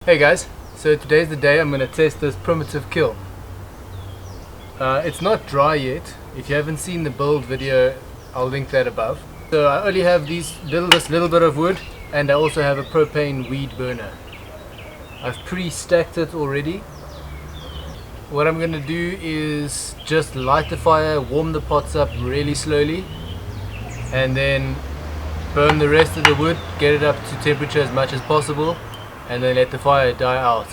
Hey guys, so today's the day I'm going to test this primitive kiln. It's not dry yet. If you haven't seen the build video, I'll link that above. So I only have this little bit of wood, and I also have a propane weed burner. I've pre-stacked it already. What I'm going to do is just light the fire, warm the pots up really slowly, and then burn the rest of the wood, get it up to temperature as much as possible, and then let the fire die out.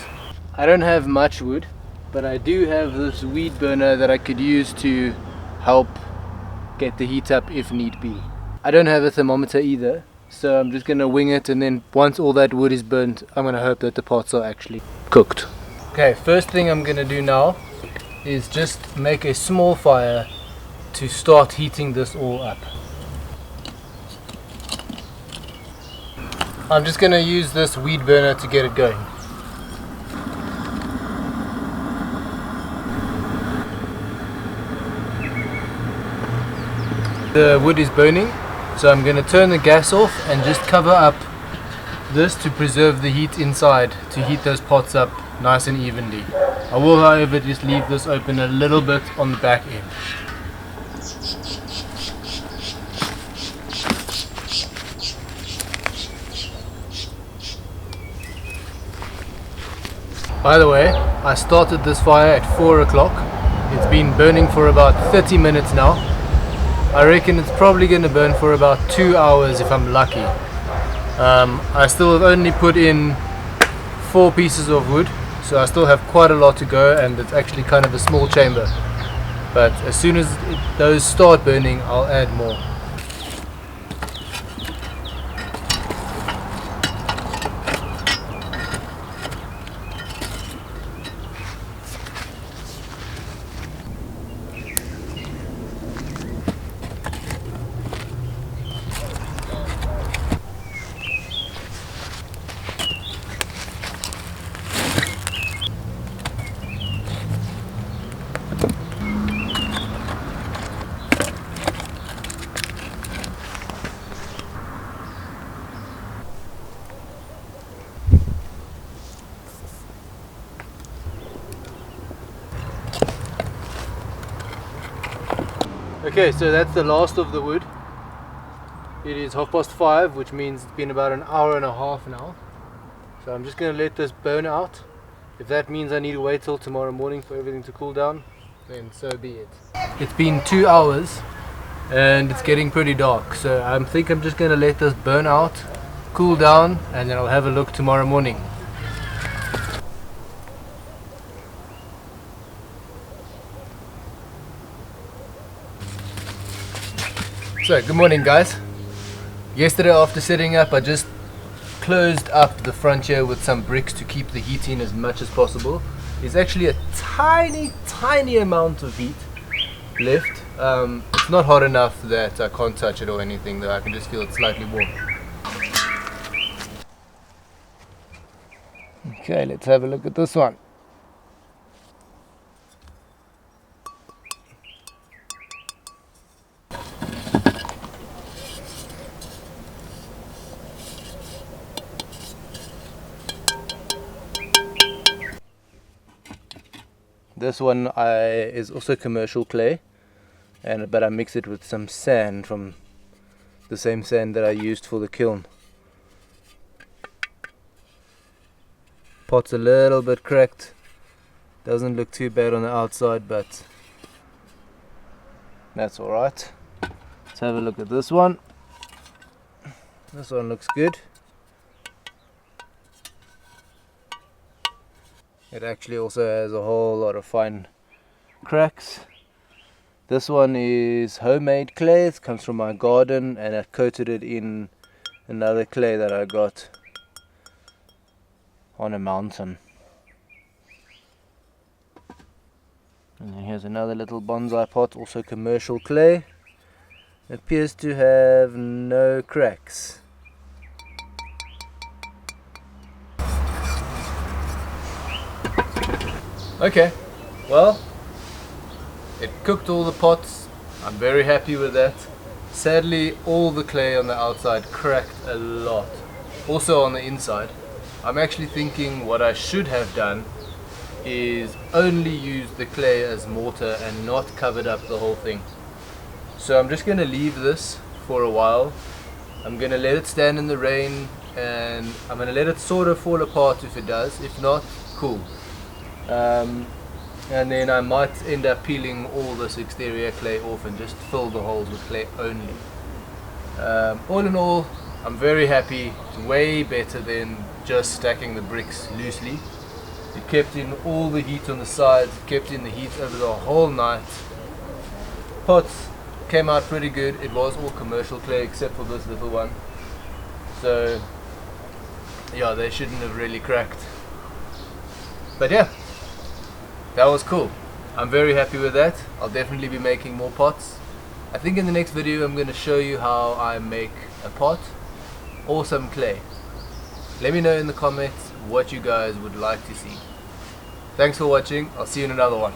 I don't have much wood, but I do have this weed burner that I could use to help get the heat up if need be. I don't have a thermometer either, so I'm just gonna wing it, and then once all that wood is burnt, I'm gonna hope that the pots are actually cooked. Okay, first thing I'm gonna do now is just make a small fire to start heating this all up. I'm just going to use this weed burner to get it going. The wood is burning, so I'm going to turn the gas off and just cover up this to preserve the heat inside, to heat those pots up nice and evenly. I will, however, just leave this open a little bit on the back end. By the way, I started this fire at 4 o'clock. It's been burning for about 30 minutes now. I reckon it's probably going to burn for about 2 hours if I'm lucky. I still have only put in 4 pieces of wood, so I still have quite a lot to go, and it's actually kind of a small chamber. But as soon as those start burning, I'll add more. Okay, so that's the last of the wood. It is 5:30, which means it's been about an hour and a half now. So I'm just going to let this burn out. If that means I need to wait till tomorrow morning for everything to cool down, then so be it. It's been 2 hours and it's getting pretty dark, so I think I'm just going to let this burn out, cool down, and then I'll have a look tomorrow morning. So, good morning guys. Yesterday after setting up, I just closed up the front here with some bricks to keep the heat in as much as possible. There's actually a tiny amount of heat left. It's not hot enough that I can't touch it or anything, though I can just feel it slightly warm. Okay, let's have a look at this one. This one is also commercial clay, but I mix it with some sand from the same sand that I used for the kiln. Pot's a little bit cracked, doesn't look too bad on the outside, but that's alright. Let's have a look at this one. This one looks good. It actually also has a whole lot of fine cracks. This one is homemade clay. It comes from my garden, and I coated it in another clay that I got on a mountain. And then here's another little bonsai pot, also commercial clay. It appears to have no cracks. Okay, well, it cooked all the pots. I'm very happy with that. Sadly, all the clay on the outside cracked a lot. Also on the inside. I'm actually thinking what I should have done is only use the clay as mortar and not covered up the whole thing. So I'm just going to leave this for a while. I'm going to let it stand in the rain, and I'm going to let it sort of fall apart if it does. If not, cool. And then I might end up peeling all this exterior clay off and just fill the holes with clay only. All in all, I'm very happy. It's way better than just stacking the bricks loosely. It kept in all the heat on the sides, it kept in the heat over the whole night. Pots came out pretty good. It was all commercial clay except for this little one. So yeah, they shouldn't have really cracked. But yeah, that was cool. I'm very happy with that. I'll definitely be making more pots. I think in the next video I'm going to show you how I make a pot or some clay. Let me know in the comments what you guys would like to see. Thanks for watching. I'll see you in another one.